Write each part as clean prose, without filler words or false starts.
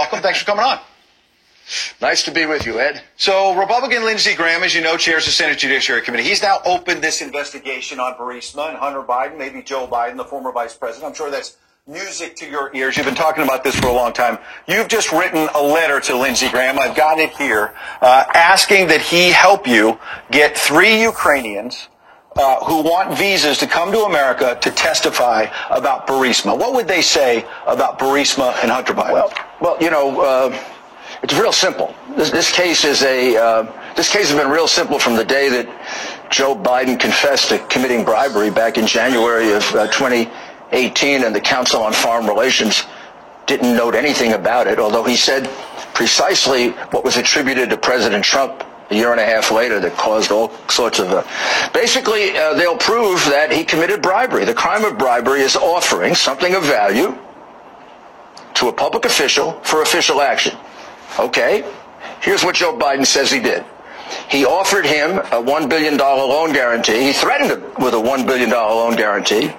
welcome. Thanks for coming on. Nice to be with you, Ed. So Republican Lindsey Graham, as you know, chairs the Senate Judiciary Committee. He's now opened this investigation on Burisma and Hunter Biden, maybe Joe Biden, the former vice president. I'm sure that's music to your ears. You've been talking about this for a long time. You've just written a letter to Lindsey Graham. I've got it here, asking that he help you get 3 Ukrainians who want visas to come to America to testify about Burisma. What would they say about Burisma and Hunter Biden? Well, you know, it's real simple. This case has been real simple from the day that Joe Biden confessed to committing bribery back in January of 2018, and the Council on Foreign Relations didn't note anything about it, although he said precisely what was attributed to President Trump a year and a half later that caused all sorts of... Basically, they'll prove that he committed bribery. The crime of bribery is offering something of value to a public official for official action. Okay, here's what Joe Biden says he did. He offered him a $1 billion loan guarantee. He threatened him with a $1 billion loan guarantee.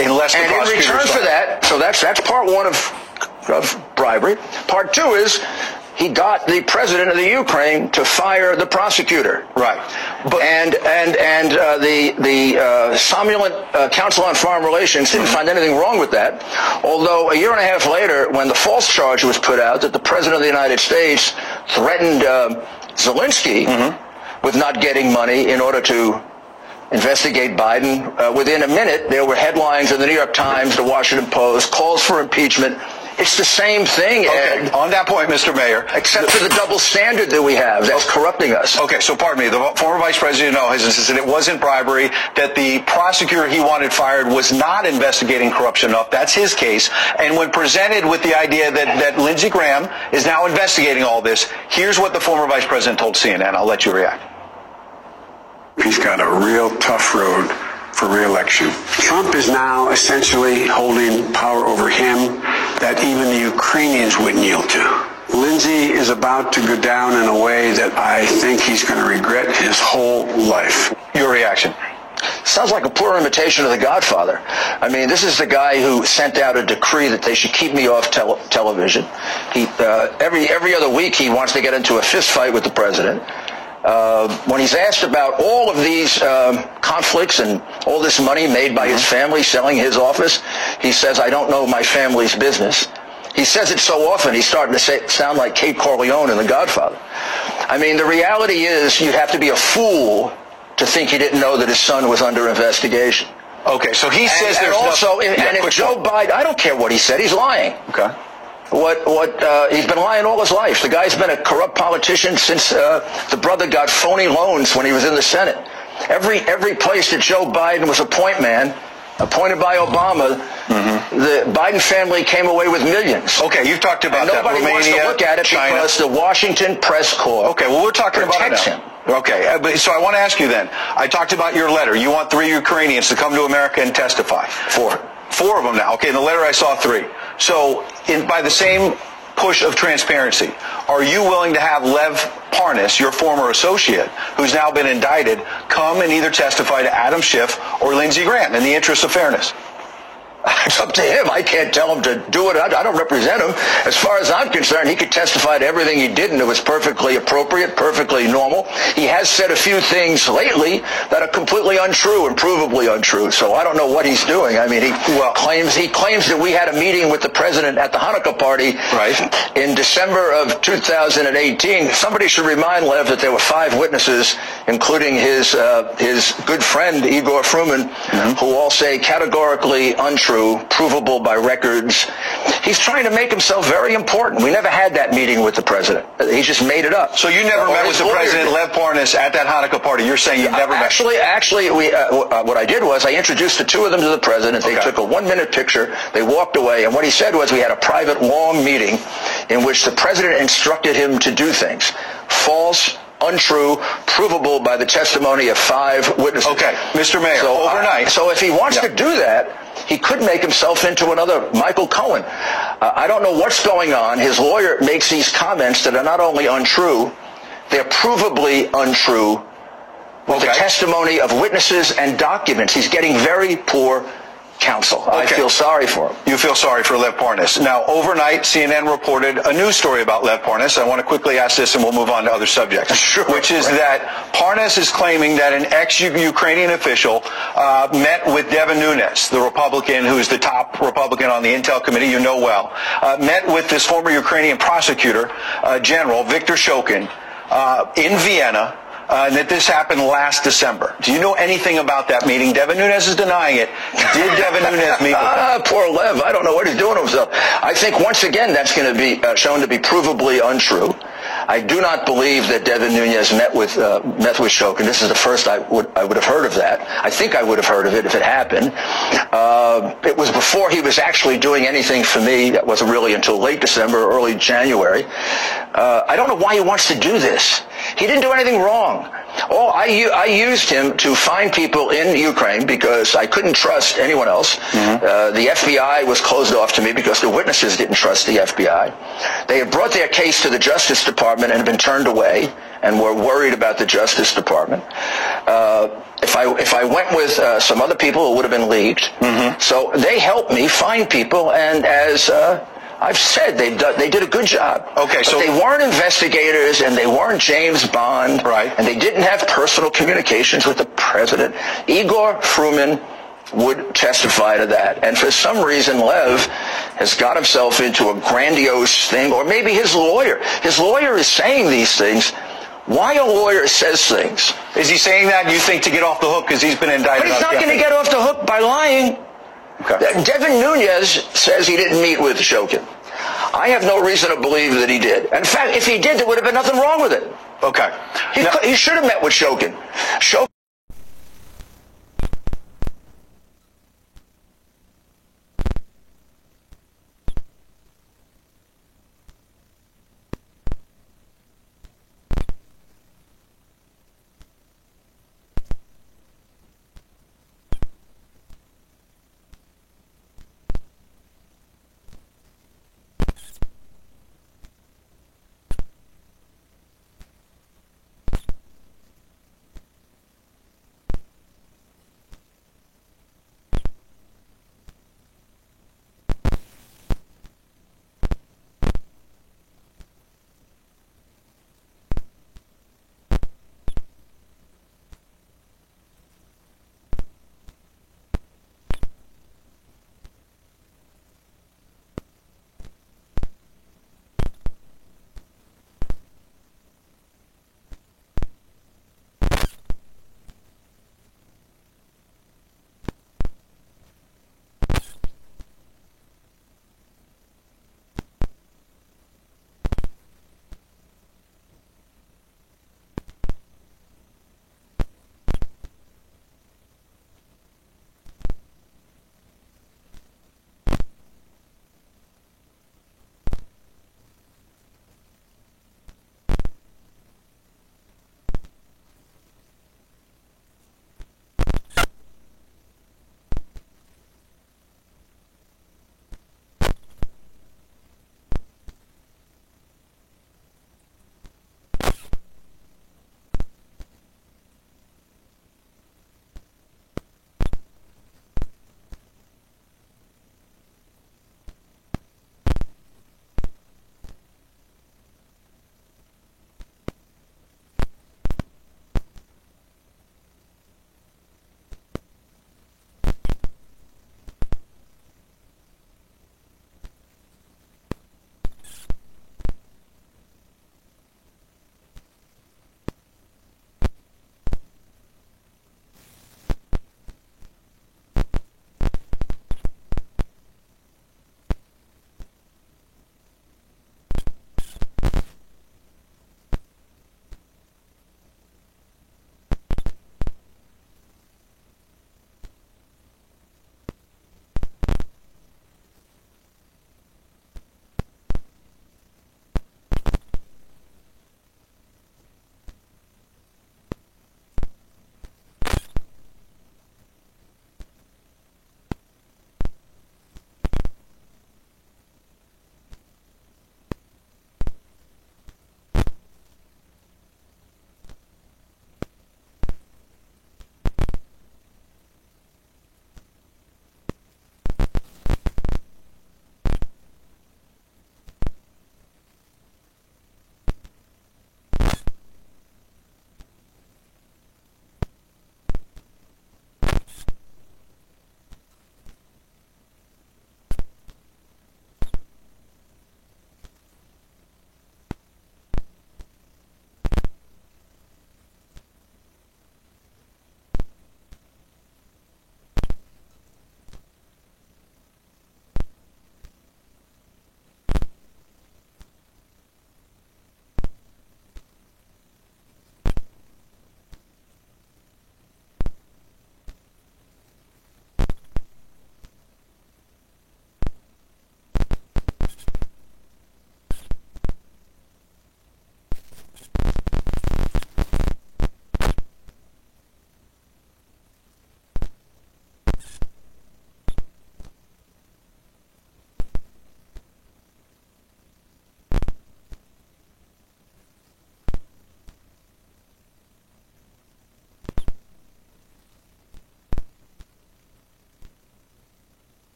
Unless the and in return for that, so that's part one of bribery. Part two is he got the president of the Ukraine to fire the prosecutor. Right. But, and the somnolent Council on Foreign Relations didn't find anything wrong with that. Although a year and a half later, when the false charge was put out that the president of the United States threatened Zelensky with not getting money in order to investigate Biden, within a minute there were headlines in the New York Times, the Washington Post, calls for impeachment. It's the same thing, Ed. Okay, on that point, Mr. Mayor. Except for the double standard that we have. That's corrupting us. Okay, so pardon me. The former vice president has insisted it wasn't bribery, that the prosecutor he wanted fired was not investigating corruption enough. That's his case. And when presented with the idea that Lindsey Graham is now investigating all this, here's what the former vice president told CNN. I'll let you react. He's got a real tough road for re-election. Trump is now essentially holding power over him that even the Ukrainians wouldn't yield to. Lindsey is about to go down in a way that I think he's going to regret his whole life. Your reaction? Sounds like a poor imitation of The Godfather. I mean, this is the guy who sent out a decree that they should keep me off television. He every other week he wants to get into a fist fight with the president. When he's asked about all of these conflicts and all this money made by his family selling his office, he says, I don't know my family's business. He says it so often, he's starting to sound like Kate Corleone in The Godfather. I mean, the reality is you have to be a fool to think he didn't know that his son was under investigation. Okay, so he says there's also, if Joe Biden, I don't care what he said, he's lying. Okay. He's been lying all his life. The guy's been a corrupt politician since the brother got phony loans when he was in the Senate. Every place that Joe Biden was a point man, appointed by Obama, the Biden family came away with millions. Okay, you've talked about and nobody that. Wants to look at it China. Because the Washington Press Corps. Okay, well, we're talking about it now. Him. Okay, so I want to ask you then. I talked about your letter. You want 3 Ukrainians to come to America and testify. 4 of them now. Okay, in the letter I saw 3. So, by the same push of transparency, are you willing to have Lev Parnas, your former associate, who's now been indicted, come and either testify to Adam Schiff or Lindsey Graham in the interest of fairness? It's up to him. I can't tell him to do it. I don't represent him. As far as I'm concerned, he could testify to everything he did, and it was perfectly appropriate, perfectly normal. He has said a few things lately that are completely untrue and provably untrue. So I don't know what he's doing. I mean, he claims that we had a meeting with the president at the Hanukkah party in December of 2018. Somebody should remind Lev that there were 5 witnesses, including his good friend Igor Fruman, who all say categorically untrue. Provable by records. He's trying to make himself very important. We never had that meeting with the president. He just made it up. So you never met with the president, Lev Parnas, at that Hanukkah party? You're saying you never met? Actually, what I did was I introduced the 2 of them to the president. They took a 1-minute picture. They walked away. And what he said was we had a private, long meeting in which the president instructed him to do things. False, untrue, provable by the testimony of 5 witnesses. Okay, Mr. Mayor, so, overnight. So if he wants to do that, he could make himself into another Michael Cohen. I don't know what's going on. His lawyer makes these comments that are not only untrue, they're provably untrue with the testimony of witnesses and documents. He's getting very poor counsel. I feel sorry for him. You feel sorry for Lev Parnas. Now, overnight, CNN reported a news story about Lev Parnas. I want to quickly ask this, and we'll move on to other subjects. Sure. Which is that Parnas is claiming that an ex-Ukrainian official met with Devin Nunes, the Republican who's the top Republican on the Intel Committee, you know well, met with this former Ukrainian prosecutor general, Viktor Shokin, in Vienna, and that this happened last December. Do you know anything about that meeting? Devin Nunes is denying it. Did Devin Nunes meet with him? Poor Lev. I don't know what he's doing to himself. I think, once again, that's going to be shown to be provably untrue. I do not believe that Devin Nunes met with Shokin. This is the first I would have heard of that. I think I would have heard of it if it happened. It was before he was actually doing anything for me. That wasn't really until late December, early January. I don't know why he wants to do this. He didn't do anything wrong. I used him to find people in Ukraine because I couldn't trust anyone else. The FBI was closed off to me because the witnesses didn't trust the FBI. They had brought their case to the Justice Department and had been turned away and were worried about the Justice Department. If I went with some other people, it would have been leaked. So they helped me find people, and as I've said, they did a good job. Okay, so but they weren't investigators, and they weren't James Bond, right? And they didn't have personal communications with the president. Igor Fruman would testify to that, and for some reason, Lev has got himself into a grandiose thing, or maybe his lawyer. His lawyer is saying these things. Why a lawyer says things? Is he saying that, you think, to get off the hook because he's been indicted? But he's not going to get off the hook by lying. Okay. Devin Nunes says he didn't meet with Shokin. I have no reason to believe that he did. In fact, if he did, there would have been nothing wrong with it. Okay. He should have met with Shokin.